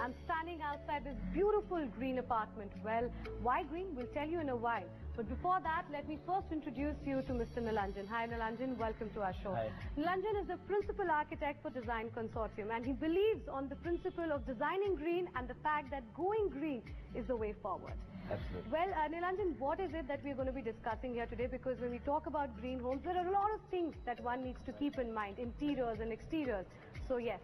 I'm standing outside this beautiful green apartment. Well, why green? We'll tell you in a while. But before that, let me first introduce you to Mr. Nilanjan. Hi Nilanjan, welcome to our show. Hi. Nilanjan is the principal architect for Design Consortium, and he believes on the principle of designing green and the fact that going green is the way forward. Absolutely. Well, Nilanjan, what is it that we're going to be discussing here today? Because when we talk about green homes, there are a lot of things that one needs to keep in mind, interiors and exteriors. So yes.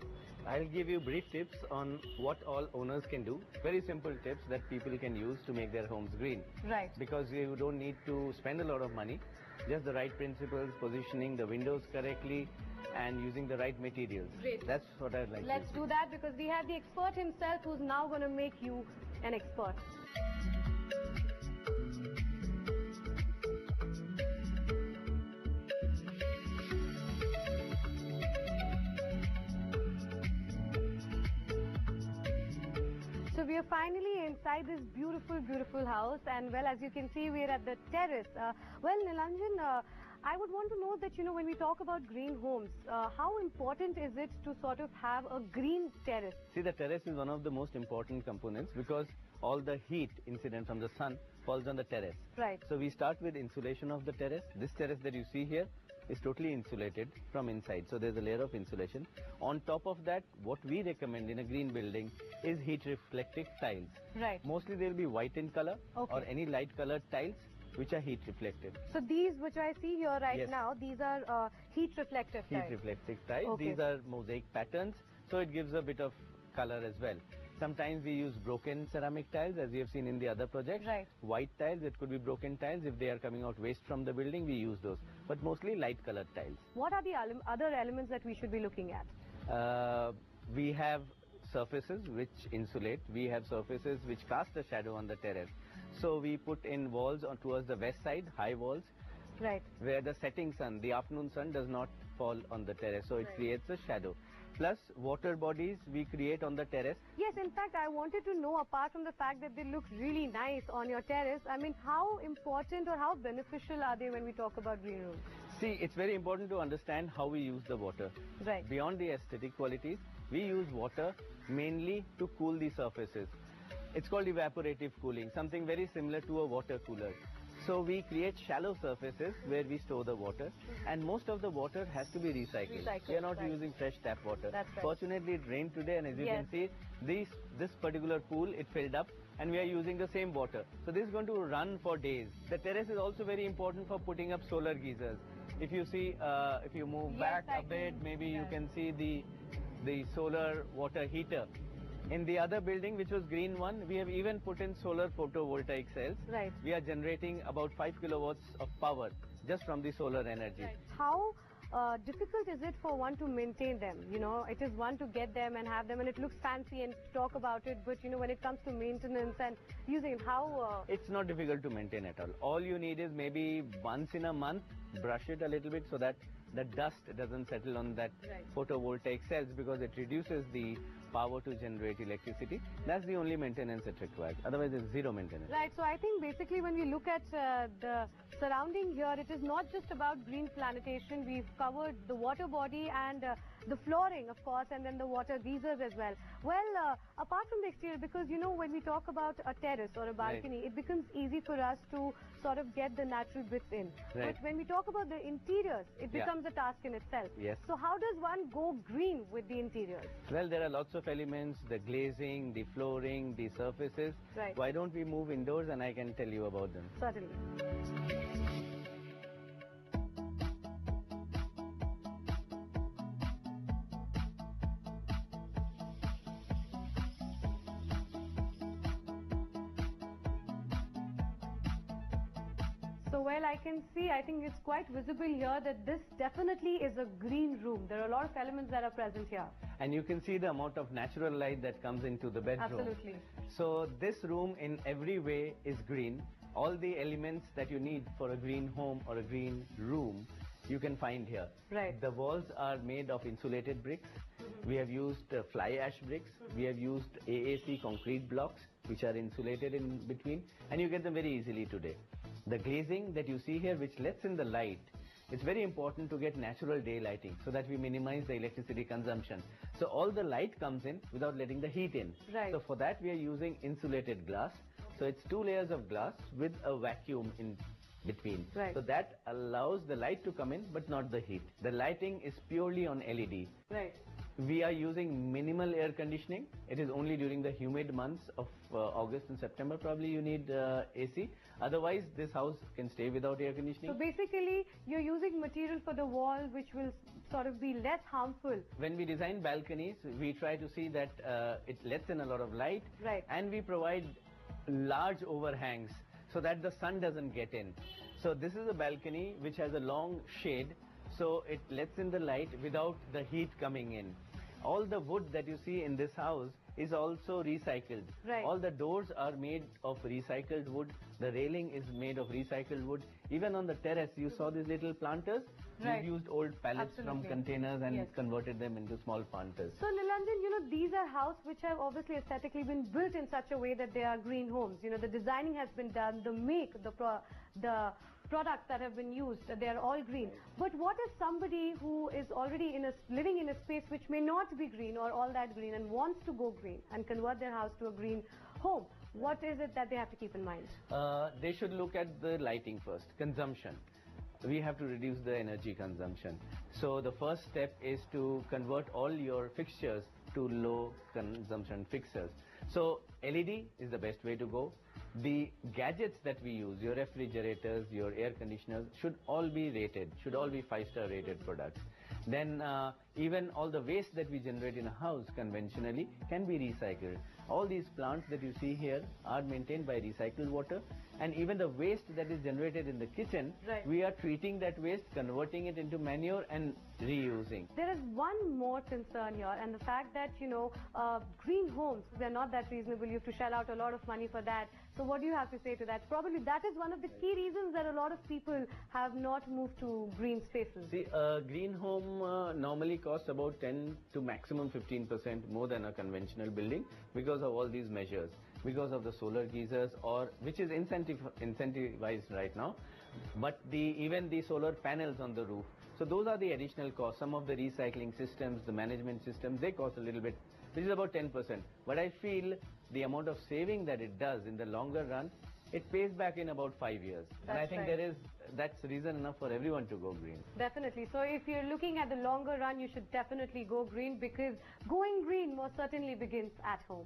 I'll give you brief tips on what all owners can do. Very simple tips that people can use to make their homes green. Right. Because you don't need to spend a lot of money. Just the right principles, positioning the windows correctly and using the right materials. Great. That's what I'd like Let's to do that, because we have the expert himself who's now going to make you an expert. So we are finally inside this beautiful, beautiful house, and well, as you can see, we're at the terrace. Well, Nilanjan, I would want to know that, you know, when we talk about green homes, how important is it to sort of have a green terrace? See, the terrace is one of the most important components because all the heat incident from the sun falls on the terrace. Right. So we start with insulation of the terrace. This terrace that you see here is totally insulated from inside. So there's a layer of insulation. On top of that, what we recommend in a green building is heat reflective tiles. Right. Mostly they'll be white in color, okay, or any light colored tiles which are heat reflective. So these which I see here right Yes. now, these are heat reflective tiles. Heat reflective tiles. Okay. These are mosaic patterns, so it gives a bit of color as well. Sometimes we use broken ceramic tiles, as you have seen in the other project. Right. White tiles, it could be broken tiles. If they are coming out waste from the building, we use those. But mostly light colored tiles. What are the other elements that we should be looking at? We have surfaces which insulate. We have surfaces which cast a shadow on the terrace. So we put in walls on towards the west side, high walls. Right. Where the setting sun, the afternoon sun does not fall on the terrace. So it creates a shadow. Plus water bodies we create on the terrace. Yes, in fact, I wanted to know, apart from the fact that they look really nice on your terrace, I mean, how important or how beneficial are they when we talk about green rooms? See, it's very important to understand how we use the water. Right. Beyond the aesthetic qualities, we use water mainly to cool the surfaces. It's called evaporative cooling, something very similar to a water cooler. So we create shallow surfaces where we store the water, and most of the water has to be recycled. We are not using fresh tap water. That's right. Fortunately, it rained today, and as you can see, this particular pool, it filled up, and we are using the same water. So this is going to run for days. The terrace is also very important for putting up solar geysers. If you see, if you move back a bit, maybe you can see the solar water heater. In the other building, which was green one, we have even put in solar photovoltaic cells. Right. We are generating about 5 kilowatts of power just from the solar energy. Right. How difficult is it for one to maintain them? You know, it is one to get them and have them, and it looks fancy and talk about it, but you know, when it comes to maintenance and using it, how... It's not difficult to maintain at all. All you need is maybe once in a month, brush it a little bit so that the dust doesn't settle on that photovoltaic cells, because it reduces the power to generate electricity. That's the only maintenance it requires. Otherwise, it's zero maintenance. Right. So I think basically when we look at the surrounding here, it is not just about green planetation. We've covered the water body and the flooring, of course, and then the water geysers as well. Well, apart from the exterior, because, you know, when we talk about a terrace or a balcony, it becomes easy for us to sort of get the natural bits in. Right. But when we talk about the interiors, it becomes a task in itself. Yes. So how does one go green with the interiors? Well, there are lots of elements, the glazing, the flooring, the surfaces. Right. Why don't we move indoors and I can tell you about them? Certainly. So, well, I can see, I think it's quite visible here that this definitely is a green room. There are a lot of elements that are present here. And you can see the amount of natural light that comes into the bedroom. Absolutely. So this room in every way is green. All the elements that you need for a green home or a green room, you can find here. Right. The walls are made of insulated bricks. We have used fly ash bricks. We have used AAC concrete blocks, which are insulated in between, and you get them very easily today. The glazing that you see here, which lets in the light, it's very important to get natural daylighting so that we minimize the electricity consumption. So all the light comes in without letting the heat in. Right. So for that we are using insulated glass. So it's 2 layers of glass with a vacuum in between. Right. So that allows the light to come in but not the heat. The lighting is purely on LED. Right. We are using minimal air conditioning. It is only during the humid months of August and September probably you need AC. Otherwise this house can stay without air conditioning. So basically you're using material for the wall which will sort of be less harmful. When we design balconies, we try to see that it lets in a lot of light. Right. And we provide large overhangs so that the sun doesn't get in. So this is a balcony which has a long shade, so it lets in the light without the heat coming in. All the wood that you see in this house is also recycled. Right. All the doors are made of recycled wood. The railing is made of recycled wood. Even on the terrace, you saw these little planters. Right. We've used old pallets from Absolutely. containers and Yes. converted them into small planters. So Nilanjan, you know, these are houses which have obviously aesthetically been built in such a way that they are green homes. You know, the designing has been done, the make, the products that have been used, they are all green. But what if somebody who is already living in a space which may not be green or all that green and wants to go green and convert their house to a green home? What is it that they have to keep in mind? They should look at the lighting first, consumption. We have to reduce the energy consumption. So the first step is to convert all your fixtures to low consumption fixtures. So LED is the best way to go. The gadgets that we use, your refrigerators, your air conditioners, should all be rated, should all be 5-star rated products. Then even all the waste that we generate in a house conventionally can be recycled. All these plants that you see here are maintained by recycled water, and even the waste that is generated in the kitchen, Right. we are treating that waste, converting it into manure and reusing. There is one more concern here, and the fact that, you know, green homes, they're not that reasonable. You have to shell out a lot of money for that. So what do you have to say to that? Probably that is one of the key reasons that a lot of people have not moved to green spaces. See, a green home normally costs about 10 to maximum 15% more than a conventional building because of all these measures, because of the solar geysers, or which is incentivized right now, but even the solar panels on the roof. So those are the additional costs. Some of the recycling systems, the management systems, they cost a little bit, which is about 10%. But I feel the amount of saving that it does in the longer run, it pays back in about 5 years. And I think right. that's reason enough for everyone to go green. Definitely. So if you're looking at the longer run, you should definitely go green, because going green most certainly begins at home.